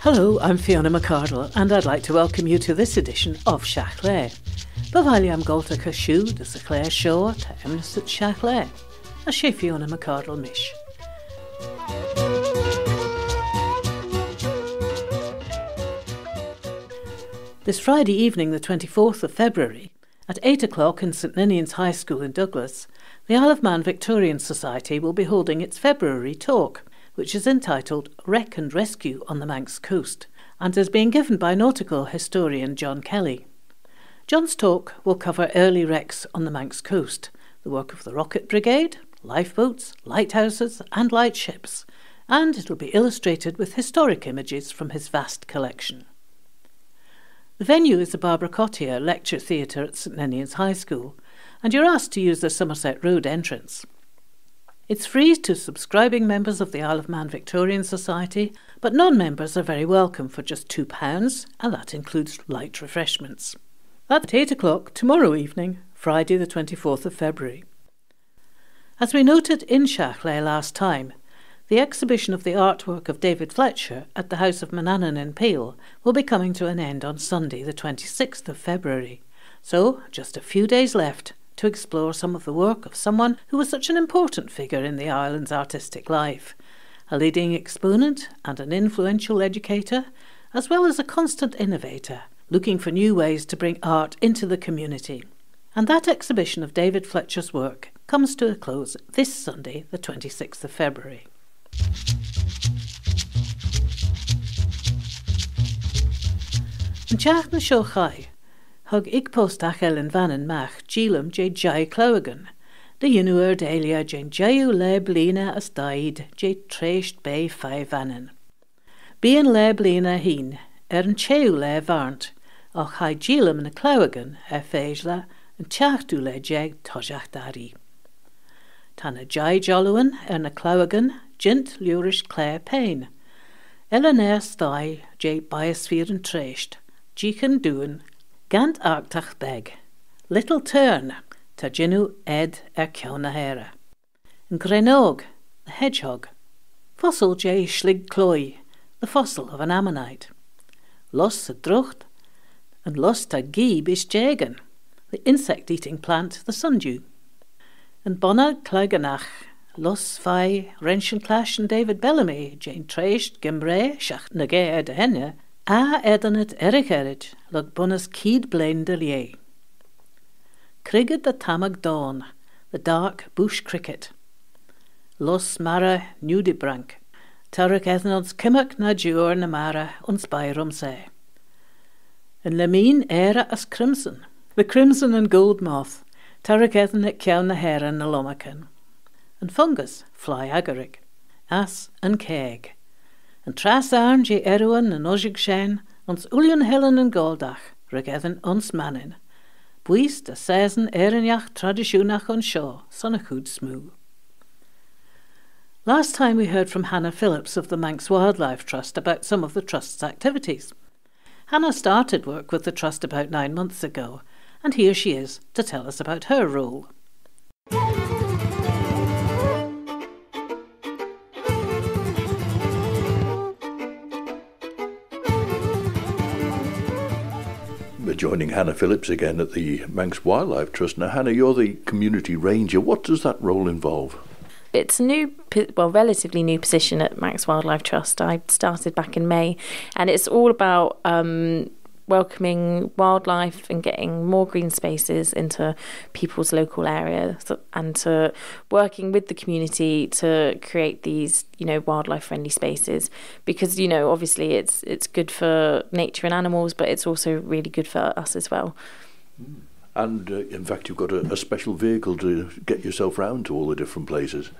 Hello, I'm Fiona McCardle and I'd like to welcome you to this edition of Seach Le. Bavali am Golta Cashew, the Clare Show at Emnis at Seach Le. A she Fiona McCardle Mish. This Friday evening, the 24th of February, at 8 o'clock in St Ninian's High School in Douglas, the Isle of Man Victorian Society will be holding its February talk, which is entitled Wreck and Rescue on the Manx Coast, and is being given by nautical historian John Kelly. John's talk will cover early wrecks on the Manx Coast, the work of the Rocket Brigade, lifeboats, lighthouses and lightships, and it will be illustrated with historic images from his vast collection. The venue is the Barbara Cottier Lecture Theatre at St Ninian's High School, and you're asked to use the Somerset Road entrance. It's free to subscribing members of the Isle of Man Victorian Society, but non-members are very welcome for just £2, and that includes light refreshments. That's at 8 o'clock tomorrow evening, Friday the 24th of February. As we noted in Seach Le last time, the exhibition of the artwork of David Fletcher at the House of Manannan in Peel will be coming to an end on Sunday the 26th of February, so just a few days left to explore some of the work of someone who was such an important figure in the island's artistic life, a leading exponent and an influential educator, as well as a constant innovator, looking for new ways to bring art into the community. And that exhibition of David Fletcher's work comes to a close this Sunday, the 26th of February. Yn teach na seo chai, hug ig postachel in vanen mach geelum je jai clowagan, de yenuer delia jen jayu le blina as died je treisht bay 5 vanen. Bien le blina heen, yn cheu le varnt, och hai geelum na clowagan feijla, yn teach du le jeg tojach dari. Tana jai joluan na clowagan, jint lurish clare pain. Eleanor stai je biosphere and treisht, jechen doen, Gant arctach beg, little turn, ta ginu ed ciona hera. And Grenog, the hedgehog. Fossil j schlig cloy, the fossil of an ammonite. Los a drucht, and los ta gieb is jagan, the insect-eating plant, the sundew. And Bona Claganach, los fai Renshin Clash and David Bellamy, Jane Treisht, Gimbre, Shach Nage ed henne, a edanet Eric Erid, log bonus keed blain de lie. Crigged the tamag dawn, the dark bush cricket. Los mara nudibrank, Tarek ethnod's kimmock na jur na mara ons byrum se. And lemeen era as crimson, the crimson and gold moth, Tarek ethnet kiaun na hera na lomacan. And fungus, fly agaric, as and keg. And tras arn je erwan and ojig shen, ons ulian helen and goldach, regethen ons manin. Buis de season erinjach traditionach on shaw, son a goed smoo. Last time we heard from Hannah Phillips of the Manx Wildlife Trust about some of the Trust's activities. Hannah started work with the Trust about 9 months ago, and here she is to tell us about her role. We're joining Hannah Phillips again at the Manx Wildlife Trust. Now, Hannah, you're the community ranger. What does that role involve? It's a new, relatively new position at Manx Wildlife Trust. I started back in May, and it's all about welcoming wildlife and getting more green spaces into people's local area, and to working with the community to create these, wildlife friendly spaces, because, obviously it's good for nature and animals, but it's also really good for us as well. And in fact, you've got a special vehicle to get yourself round to all the different places.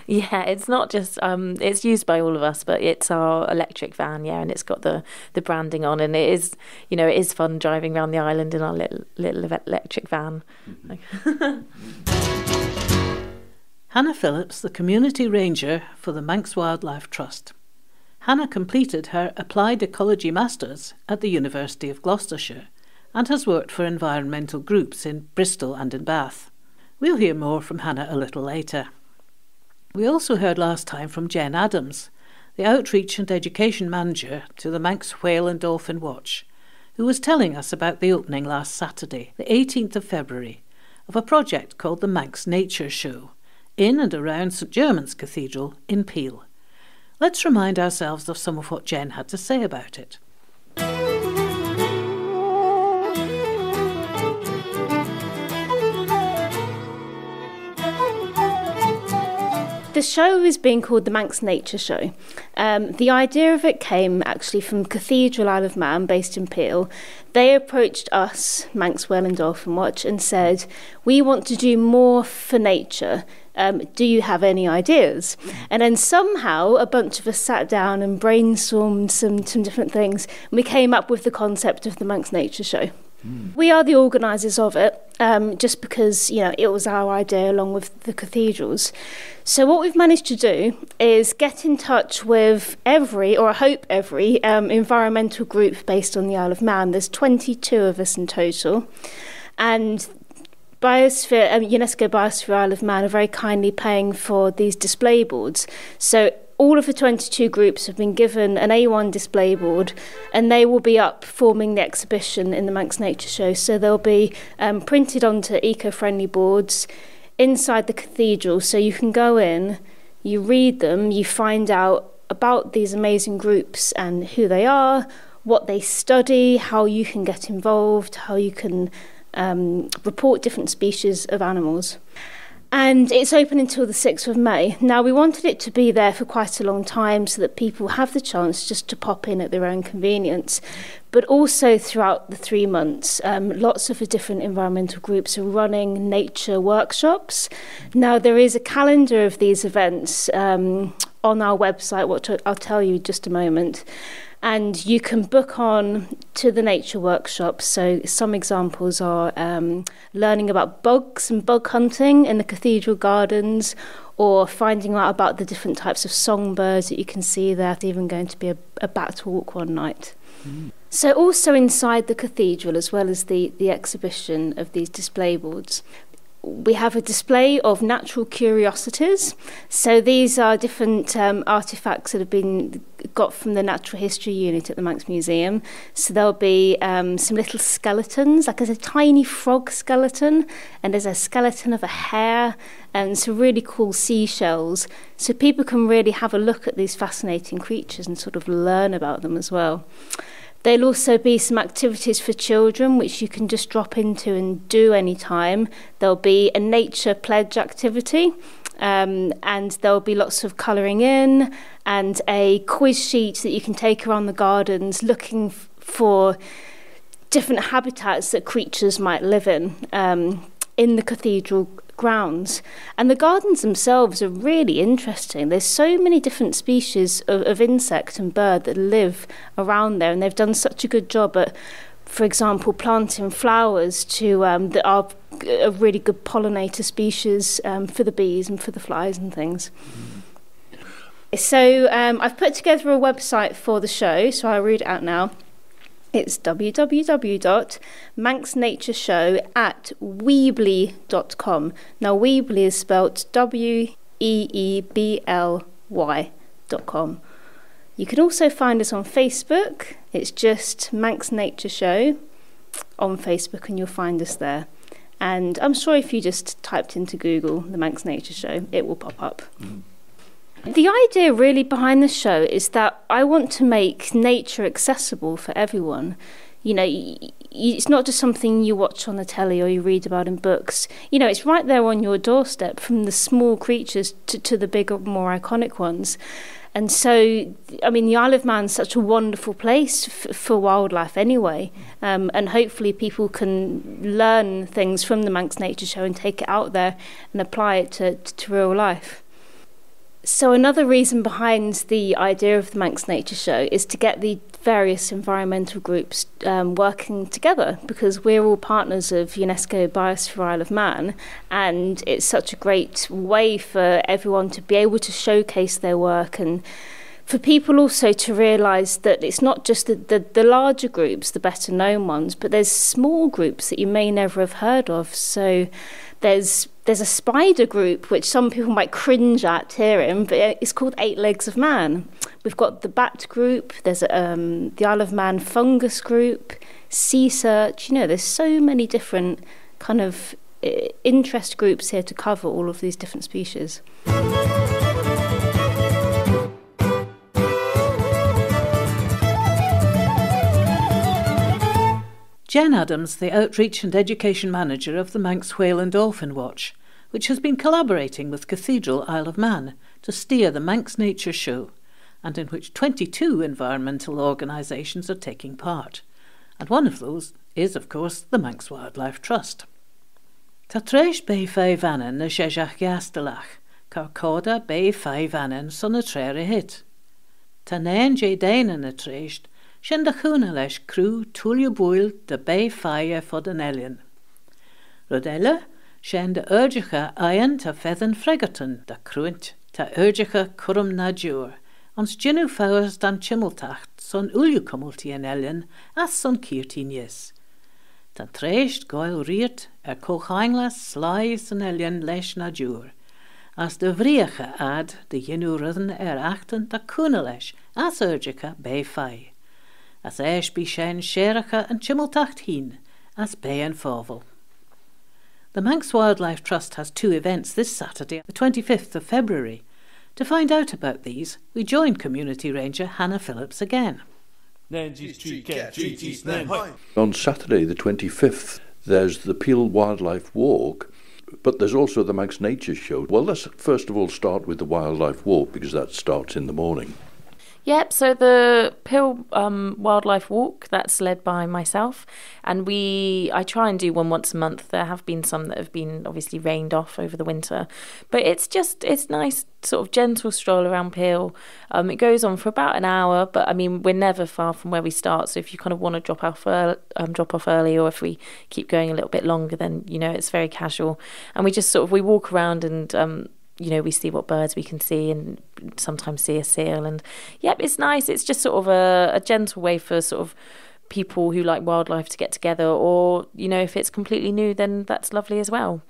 Yeah, it's not just, it's used by all of us, but it's our electric van, and it's got the branding on, and it is, it is fun driving around the island in our little electric van. Mm-hmm. Hannah Phillips, the community ranger for the Manx Wildlife Trust. Hannah completed her Applied Ecology Masters at the University of Gloucestershire and has worked for environmental groups in Bristol and in Bath. We'll hear more from Hannah a little later. We also heard last time from Jen Adams, the Outreach and Education Manager to the Manx Whale and Dolphin Watch, who was telling us about the opening last Saturday, the 18th of February, of a project called the Manx Nature Show, in and around St Germans Cathedral in Peel. Let's remind ourselves of some of what Jen had to say about it. The show is being called the Manx Nature Show. The idea of it came actually from Cathedral Isle of Man, based in Peel. They approached us, Manx Whale and Dolphin Watch, and said, we want to do more for nature. Do you have any ideas? And then somehow a bunch of us sat down and brainstormed some different things. And we came up with the concept of the Manx Nature Show. We are the organisers of it, just because, it was our idea along with the cathedrals. So what we've managed to do is get in touch with every environmental group based on the Isle of Man. There's 22 of us in total. And UNESCO Biosphere Isle of Man are very kindly paying for these display boards. So all of the 22 groups have been given an A1 display board, and they will be up forming the exhibition in the Manx Nature Show. So they'll be printed onto eco-friendly boards inside the cathedral. So you can go in, you read them, you find out about these amazing groups and who they are, what they study, how you can get involved, how you can report different species of animals. And it's open until the 6th of May. Now, we wanted it to be there for quite a long time so that people have the chance just to pop in at their own convenience. But also throughout the 3 months, lots of the different environmental groups are running nature workshops. Now, there is a calendar of these events on our website, which I'll tell you in just a moment. And you can book on to the nature workshops. So some examples are learning about bugs and bug hunting in the cathedral gardens, or finding out about the different types of songbirds that you can see there. There's even going to be a bat walk one night. So also inside the cathedral, as well as the exhibition of these display boards, we have a display of natural curiosities. So these are different artefacts that have been got from the Natural History Unit at the Manx Museum. So there'll be some little skeletons, like there's a tiny frog skeleton, and there's a skeleton of a hare, and some really cool seashells. So people can really have a look at these fascinating creatures and sort of learn about them as well. There'll also be some activities for children which you can just drop into and do anytime. There'll be a nature pledge activity, and there'll be lots of colouring in and a quiz sheet that you can take around the gardens looking for different habitats that creatures might live in the cathedral grounds. And the gardens themselves are really interesting. There's so many different species of insect and bird that live around there, and they've done such a good job at, for example, planting flowers that are a really good pollinator species for the bees and for the flies and things. So I've put together a website for the show, so I'll read it out now. It's www.manxnatureshow@weebly.com. Now, Weebly is spelt WEEBLY.com. You can also find us on Facebook. It's just Manx Nature Show on Facebook, and you'll find us there. And I'm sure if you just typed into Google the Manx Nature Show, it will pop up. The idea really behind the show is that I want to make nature accessible for everyone. It's not just something you watch on the telly or you read about in books. It's right there on your doorstep, from the small creatures to the bigger, more iconic ones. And so, the Isle of Man is such a wonderful place for wildlife anyway. And hopefully people can learn things from the Manx Nature Show and take it out there and apply it to real life. So another reason behind the idea of the Manx Nature Show is to get the various environmental groups working together, because we're all partners of UNESCO Biosphere Isle of Man, and it's such a great way for everyone to be able to showcase their work, and for people also to realise that it's not just the larger groups, the better known ones, but there's small groups that you may never have heard of. So there's a spider group which some people might cringe at hearing, but it's called Eight Legs of Man, We've got the Bat group, there's the Isle of Man fungus group, Sea Search. There's so many different kind of interest groups here to cover all of these different species. Jen Adams, the Outreach and Education Manager of the Manx Whale and Dolphin Watch, which has been collaborating with Cathedral Isle of Man to steer the Manx Nature Show, and in which 22 environmental organisations are taking part. And one of those is, of course, the Manx Wildlife Trust. Ta treis bei fai vanen na shejach gastelach, car coda bei fai vanen son a trere hit. Ta nain je dainen na treist, shen da chuna leis crew tulio buil de bei fai fod an elian. Rodella, shen de urgicha ayan ta fethen fregaton da cruint, ta urgicha curum na jur, ons ginu fawers dan chimmeltacht son ulju cumulti an elian, as son kirtin yes. Ta treist goil riert colchainglas slice an elian leis na jur, as de vriecha ad de ginu rudden achten da cuna leis, as urgicha bei fai. As eis bi shen shericha and chimmeltacht heen, as bay and fovel. The Manx Wildlife Trust has 2 events this Saturday, the 25th of February. To find out about these, we join Community Ranger Hannah Phillips again. On Saturday the 25th, there's the Peel Wildlife Walk, but there's also the Manx Nature Show. Well, let's first of all start with the Wildlife Walk, because that starts in the morning. Yep, so the Peel Wildlife Walk, that's led by myself, and I try and do one once a month. There have been some that have been obviously rained off over the winter, but it's nice, sort of gentle stroll around Peel. It goes on for about an hour, but I mean, we're never far from where we start, so if you kind of want to drop off early, or if we keep going a little bit longer, then, it's very casual. And we just we walk around and, we see what birds we can see, and sometimes see a seal. And it's nice. It's just sort of a gentle way for sort of people who like wildlife to get together, or, if it's completely new, then that's lovely as well.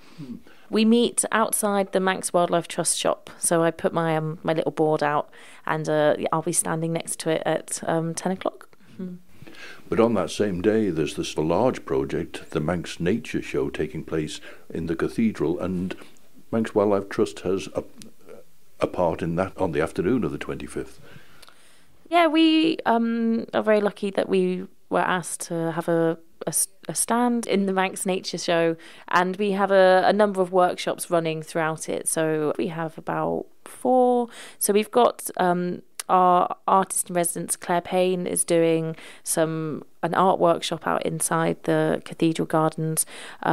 We meet outside the Manx Wildlife Trust shop. So I put my my little board out, and I'll be standing next to it at 10 o'clock. But on that same day, there's this large project, the Manx Nature Show, taking place in the Cathedral, and Manx Wildlife Trust has a part in that on the afternoon of the 25th. Yeah, we are very lucky that we were asked to have a stand in the Manx Nature Show, and we have a number of workshops running throughout it. So we have about 4. So we've got our artist in residence, Claire Payne, is doing an art workshop out inside the Cathedral Gardens.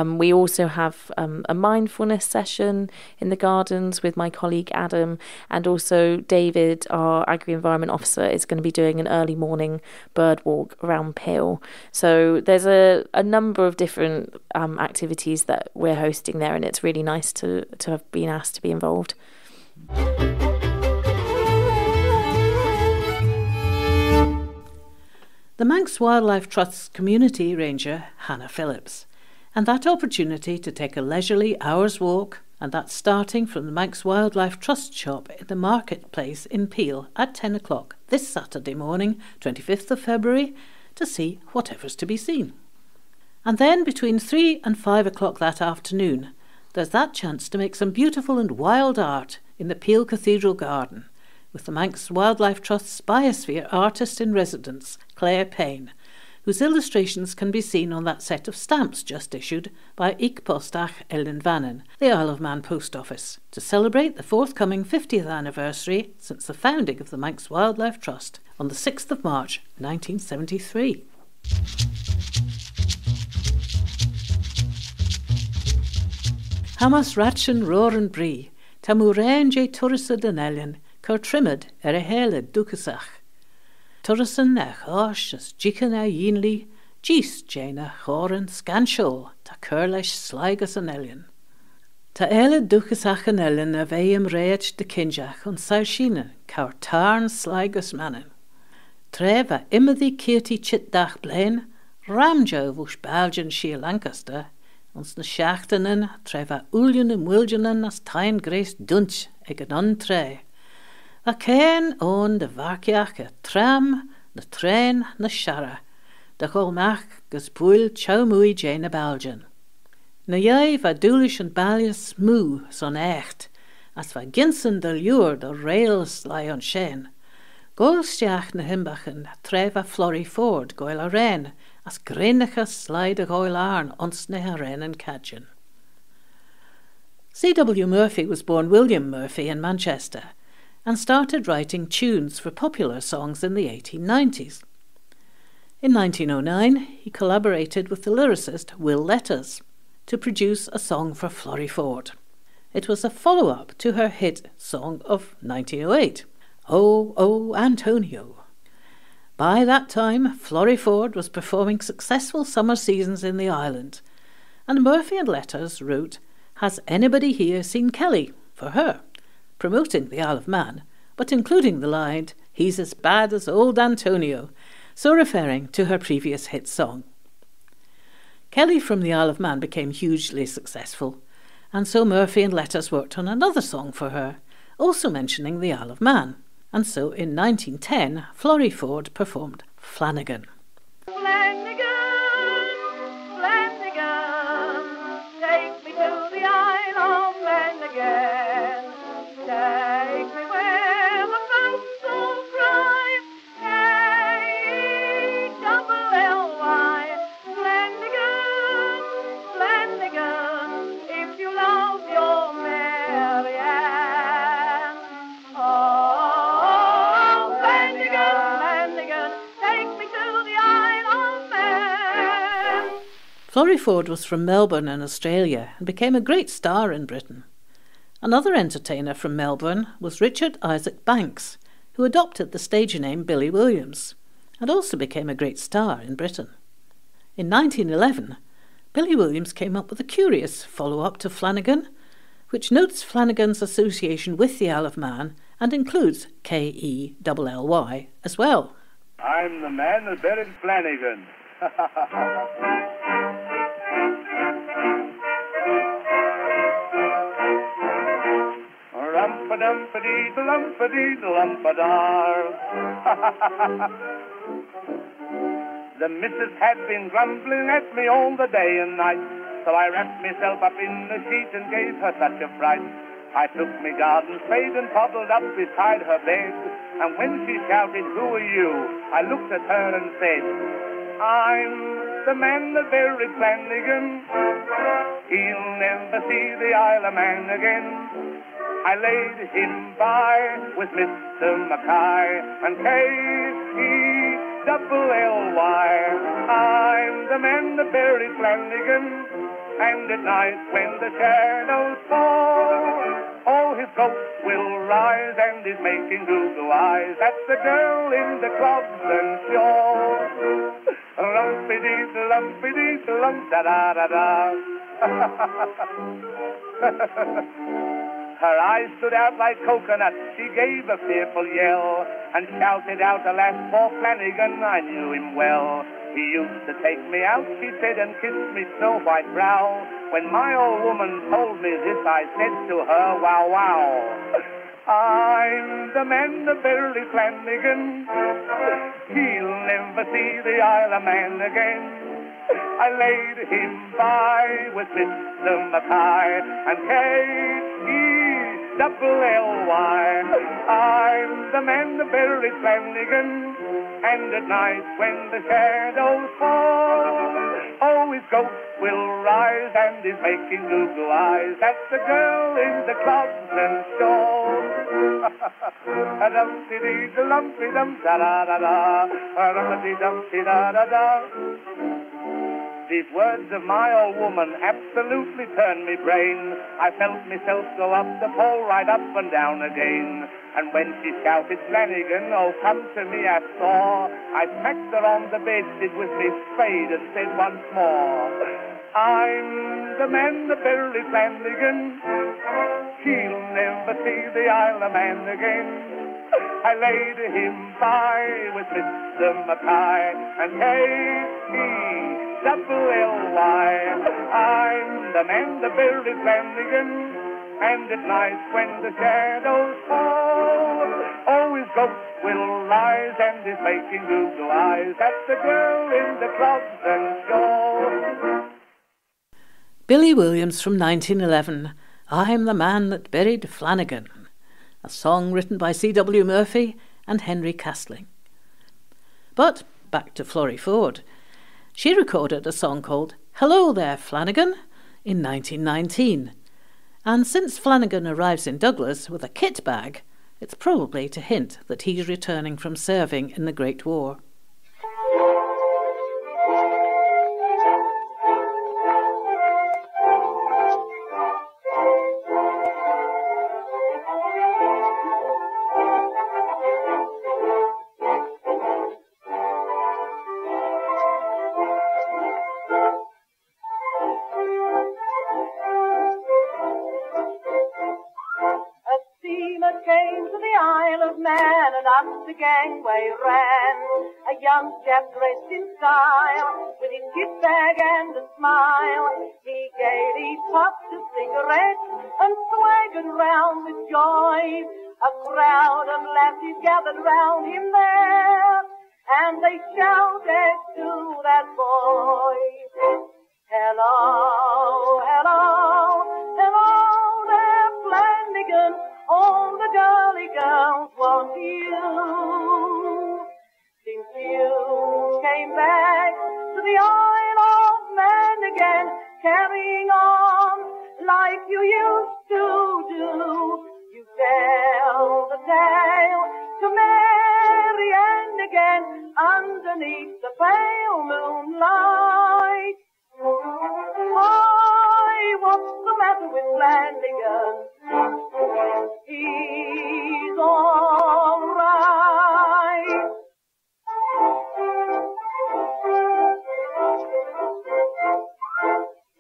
We also have a mindfulness session in the gardens with my colleague Adam, and also David, our Agri-Environment Officer, is going to be doing an early morning bird walk around Peel. So there's a number of different activities that we're hosting there, and it's really nice to have been asked to be involved. The Manx Wildlife Trust's Community Ranger, Hannah Phillips, and that opportunity to take a leisurely hour's walk, and that's starting from the Manx Wildlife Trust shop in the marketplace in Peel at 10 o'clock this Saturday morning, 25th of February, to see whatever's to be seen. And then between 3 and 5 o'clock that afternoon, there's that chance to make some beautiful and wild art in the Peel Cathedral Garden, with the Manx Wildlife Trust's Biosphere artist in residence, Claire Payne, whose illustrations can be seen on that set of stamps just issued by Ich Postach Ellen Vannin, the Isle of Man Post Office, to celebrate the forthcoming 50th anniversary since the founding of the Manx Wildlife Trust on the 6th of March 1973. Hamas Ratchen Roren Brie, Tamuren je Turisa Denelian, Trimmed a hele dukasach. Turrisan a chosh as jicken a yinli, Gis jena choren scanshol, ta curlish sligas an elian. Ta hele dukasach an elian a veim reach de kinjach on saushina, kaur tarn sligas mannen. Trev a imadi kirti chit dach blain, ramjo vush Belgian Shea Lancaster, ons na schachtenen trev a uljen en wilgenen as tain grace dunch eg an tre. A cén ón de bharceach a tram, na trein, na seara, de chomach gus búil chomúi Jane na Belgian. Na jaibh a dúlis an bailile smú son echt, as va ginsan de luur de rails lai an shen. Goilsteach na himbachan tref a Florrie Ford goil a ren, as grinachas slide a goil arn ons na ren and cadjan. C.W. Murphy was born William Murphy in Manchester and started writing tunes for popular songs in the 1890s. In 1909, he collaborated with the lyricist Will Letters to produce a song for Florrie Ford. It was a follow-up to her hit song of 1908, Oh, Oh, Antonio. By that time, Florrie Ford was performing successful summer seasons in the island, and Murphy and Letters wrote Has Anybody Here Seen Kelly for her, promoting the Isle of Man, but including the line, He's as bad as old Antonio, so referring to her previous hit song. Kelly from the Isle of Man became hugely successful, and so Murphy and Letters worked on another song for her, also mentioning the Isle of Man, and so in 1910 Florrie Ford performed Flanagan. Flanagan, Flanagan, take me to the Isle of Flanagan. Take me where the folks all cry, K-double-L-Y. Flanagan, Flanagan, if you love your Mary Ann. Oh, Flanagan, Flanagan, take me to the Isle of Man. Florrie Ford was from Melbourne in Australia and became a great star in Britain. Another entertainer from Melbourne was Richard Isaac Banks, who adopted the stage name Billy Williams and also became a great star in Britain. In 1911, Billy Williams came up with a curious follow-up to Flanagan, which notes Flanagan's association with the Isle of Man and includes K-E-double-L-Y as well. I'm the man that buried Flanagan. Rumpa-dumpa-dee-lumpa-dee-lumpa-dar. The missus had been grumbling at me all the day and night, so I wrapped myself up in the sheet and gave her such a fright. I took me garden spade and toddled up beside her bed, and when she shouted, "Who are you?" I looked at her and said, I'm the man that buried Flanagan. He'll never see the Isle of Man again. I laid him by with Mr. Mackay and K-E-double-L-Y. I'm the man that buried Flanagan, and at night when the shadows fall, all his ghosts will rise and is making goo-goo eyes at the girl in the clubs and shawls. Lumpy-dee-lumpy-dee-lump-da-da-da-da. Her eyes stood out like coconuts. She gave a fearful yell and shouted out, alas, poor Flanagan, I knew him well. He used to take me out, she said, and kiss me snow-white brow. When my old woman told me this, I said to her, wow, wow. I'm the man that buried Flanagan. He'll never see the Isle of Man again. I laid him by with Mr. Mackay and K-E-double-L-Y. I'm the man that buried Flanagan, and at night when the shadows fall, oh, his ghost will rise and is making goo-goo eyes at the girl in the clubs and stalls. A-dum-dee-dee-da-lumpy-dum-da-da-da-da, a-dum-dee-dum-dee-da-da-da. These words of my old woman absolutely turned me brain. I felt myself go up the pole, right up and down again. And when she shouted, Flanagan, oh, come to me, I saw, I smacked her on the bedstead with me spade and said once more, I'm the man that buried Flanagan. He'll never see the Isle of Man again. I laid him by with Mr. Mackay and K-E-double-L-Y. I'm the man that buried Flanagan, and at night when the shadows fall, strokes Will lies and is making Google eyes at the girl in the clubs and show. Billy Williams from 1911, I'm the Man That Buried Flanagan, a song written by C.W. Murphy and Henry Castling. But back to Florrie Ford. She recorded a song called Hello There, Flanagan in 1919. And since Flanagan arrives in Douglas with a kit bag, it's probably to hint that he's returning from serving in the Great War. The gangway ran a young chap dressed in style, with his kit bag and a smile. He gaily puffed a cigarette and swaggered round with joy. A crowd of lasses gathered round him there, and they shouted to that boy, Hello, hello, hello there, Flanagan. All the girly girls want you. Since you came back to the Isle of Man again, carrying on like you used to do, you tell the tale to Mary Ann again underneath the pale moonlight. Why, what's the matter with Flanagan? He's all right.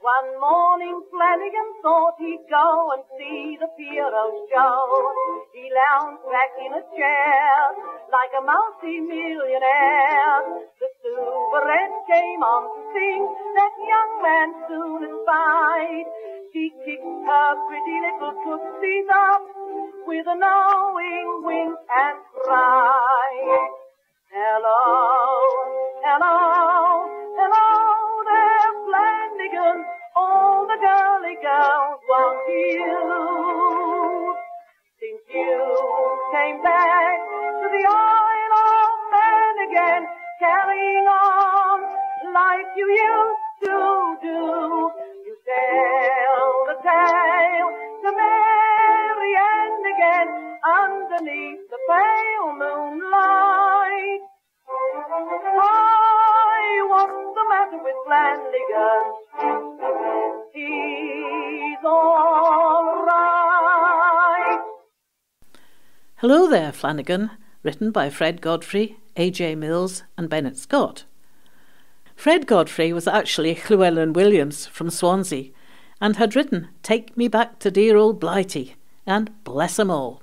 One morning Flanagan thought he'd go and see the Pierrot show. He lounged back in a chair like a multi-millionaire. The soubrette came on to sing that young man soon espied. She kicked her pretty little tootsies up with a knowing wink and cried, Hello, hello, hello there, Flanagan. All the girly girls want you. Since you came back to the Isle of Man again, carrying on like you used to do, you tell the tale to Mary Ann again underneath the pale moonlight. Why, what's the matter with Flanagan? He's all right. Hello There, Flanagan, written by Fred Godfrey, A.J. Mills and Bennett Scott. Fred Godfrey was actually Llewellyn Williams from Swansea and had written Take Me Back to Dear Old Blighty and Bless 'Em All.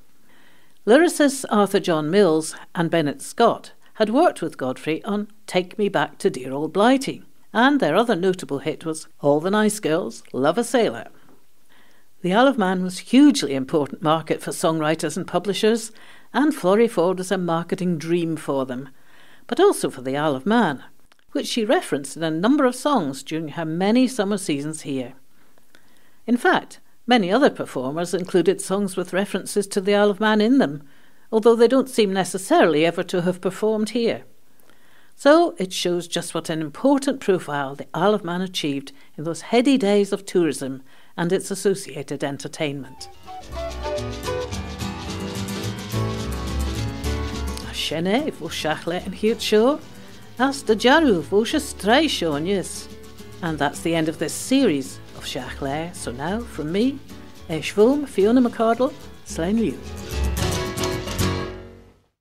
Lyricists Arthur John Mills and Bennett Scott had worked with Godfrey on Take Me Back to Dear Old Blighty, and their other notable hit was All the Nice Girls Love a Sailor. The Isle of Man was a hugely important market for songwriters and publishers, and Florrie Ford was a marketing dream for them, but also for the Isle of Man, which she referenced in a number of songs during her many summer seasons here. In fact, many other performers included songs with references to the Isle of Man in them, although they don't seem necessarily ever to have performed here. So it shows just what an important profile the Isle of Man achieved in those heady days of tourism and its associated entertainment. Sienne vo Shachle and Hirt Show, as the Jaru vo Stray Shonius. And that's the end of this series of Shachle. So now, from me, Shvum Fiona McCardle, Slain Liu.